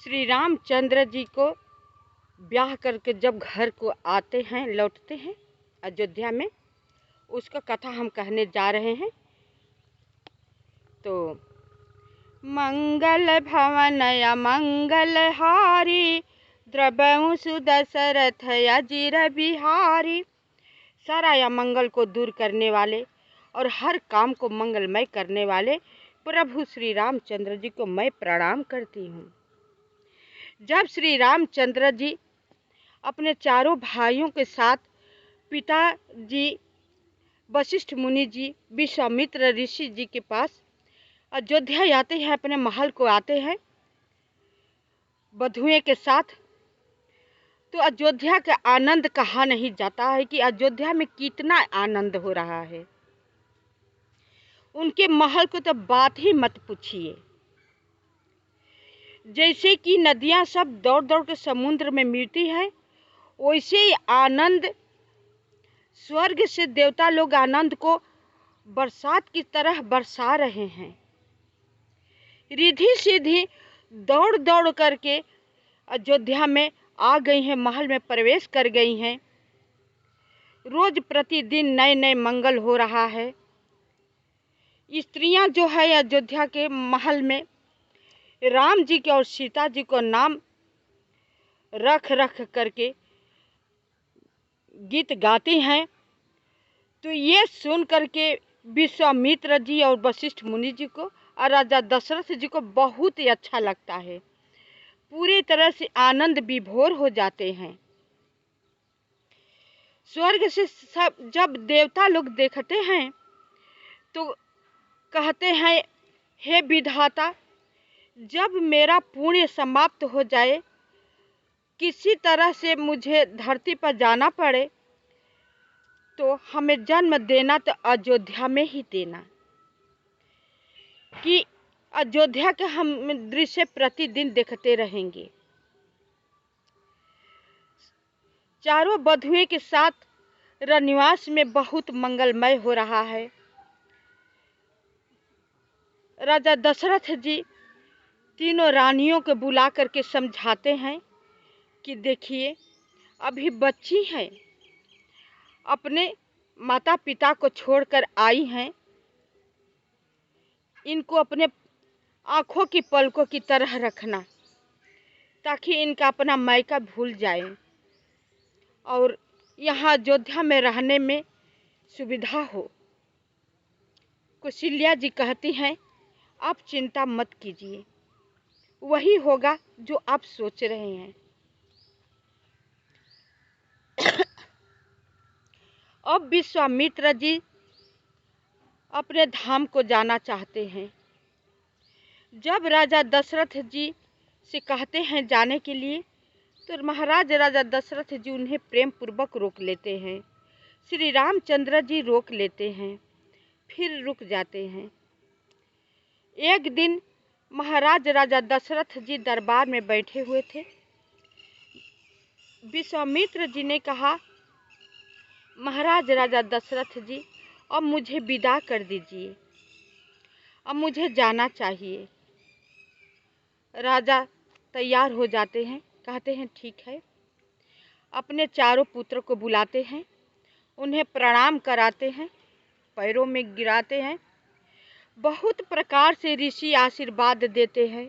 श्री रामचंद्र जी को ब्याह करके जब घर को आते हैं, लौटते हैं अयोध्या में, उसका कथा हम कहने जा रहे हैं। तो मंगल भवन मंगल हारी, द्रवंशु दशरथ अजीर बिहारी। सारा अमंगल को दूर करने वाले और हर काम को मंगलमय करने वाले प्रभु श्री रामचंद्र जी को मैं प्रणाम करती हूँ। जब श्री रामचंद्र जी अपने चारों भाइयों के साथ पिताजी वशिष्ठ मुनि जी, विश्वामित्र ऋषि जी के पास अयोध्या आते हैं, अपने महल को आते हैं बधुए के साथ, तो अयोध्या का आनंद कहा नहीं जाता है कि अयोध्या में कितना आनंद हो रहा है। उनके महल को तो बात ही मत पूछिए। जैसे कि नदियां सब दौड़ दौड़ के समुद्र में मिलती है, वैसे ही आनंद स्वर्ग से देवता लोग आनंद को बरसात की तरह बरसा रहे हैं। रिद्धि सिद्धि दौड़ दौड़ करके अयोध्या में आ गई हैं, महल में प्रवेश कर गई हैं। रोज प्रतिदिन नए नए मंगल हो रहा है। स्त्रियां जो है अयोध्या के महल में राम जी के और सीता जी को नाम रख रख करके गीत गाती हैं। तो ये सुन करके विश्वामित्र जी और वशिष्ठ मुनि जी को और राजा दशरथ जी को बहुत ही अच्छा लगता है। पूरी तरह से आनंद विभोर हो जाते हैं। स्वर्ग से सब जब देवता लोग देखते हैं तो कहते हैं, हे विधाता, जब मेरा पुण्य समाप्त हो जाए, किसी तरह से मुझे धरती पर जाना पड़े, तो हमें जन्म देना तो अयोध्या में ही देना, कि अयोध्या के हम दृश्य प्रतिदिन देखते रहेंगे। चारों बधुए के साथ रनिवास में बहुत मंगलमय हो रहा है। राजा दशरथ जी तीनों रानियों को बुला करके समझाते हैं कि देखिए, अभी बच्ची हैं, अपने माता पिता को छोड़कर आई हैं, इनको अपने आँखों की पलकों की तरह रखना, ताकि इनका अपना मायका भूल जाए और यहाँ अयोध्या में रहने में सुविधा हो। कौशल्या जी कहती हैं, आप चिंता मत कीजिए, वही होगा जो आप सोच रहे हैं। अब विश्वामित्र जी अपने धाम को जाना चाहते हैं। जब राजा दशरथ जी से कहते हैं जाने के लिए, तो महाराज राजा दशरथ जी उन्हें प्रेम पूर्वक रोक लेते हैं। श्री रामचंद्र जी रोक लेते हैं, फिर रुक जाते हैं। एक दिन महाराज राजा दशरथ जी दरबार में बैठे हुए थे। विश्वामित्र जी ने कहा, महाराज राजा दशरथ जी, अब मुझे विदा कर दीजिए, अब मुझे जाना चाहिए। राजा तैयार हो जाते हैं, कहते हैं ठीक है। अपने चारों पुत्र को बुलाते हैं, उन्हें प्रणाम कराते हैं, पैरों में गिराते हैं, बहुत प्रकार से ऋषि आशीर्वाद देते हैं।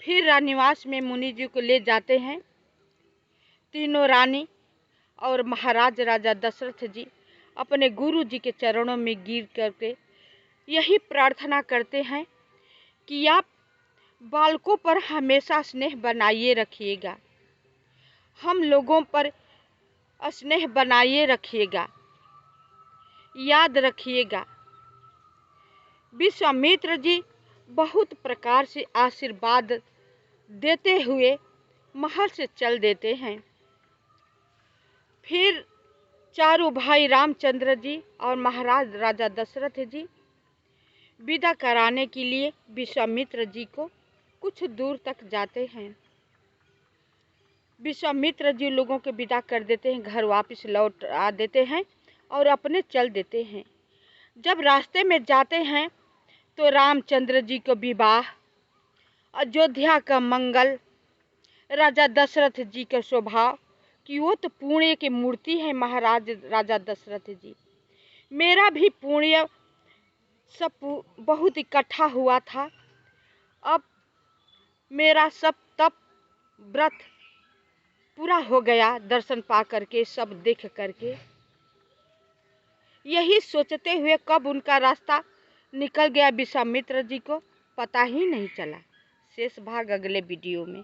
फिर रानिवास में मुनि जी को ले जाते हैं। तीनों रानी और महाराज राजा दशरथ जी अपने गुरु जी के चरणों में गिर करके यही प्रार्थना करते हैं कि आप बालकों पर हमेशा स्नेह बनाए रखिएगा, हम लोगों पर स्नेह बनाए रखिएगा, याद रखिएगा। विश्वामित्र जी बहुत प्रकार से आशीर्वाद देते हुए महल से चल देते हैं। फिर चारों भाई रामचंद्र जी और महाराज राजा दशरथ जी विदा कराने के लिए विश्वामित्र जी को कुछ दूर तक जाते हैं। विश्वामित्र जी लोगों के विदा कर देते हैं, घर वापस लौट आ देते हैं और अपने चल देते हैं। जब रास्ते में जाते हैं तो रामचंद्र जी को विवाह, अयोध्या का मंगल, राजा दशरथ जी के स्वभाव कि वो तो पुण्य की मूर्ति है। महाराज राजा दशरथ जी, मेरा भी पुण्य सब बहुत इकट्ठा हुआ था। अब मेरा सब तप व्रत पूरा हो गया, दर्शन पा करके, सब देख करके। यही सोचते हुए कब उनका रास्ता निकल गया विश्वामित्र जी को पता ही नहीं चला। शेष भाग अगले वीडियो में।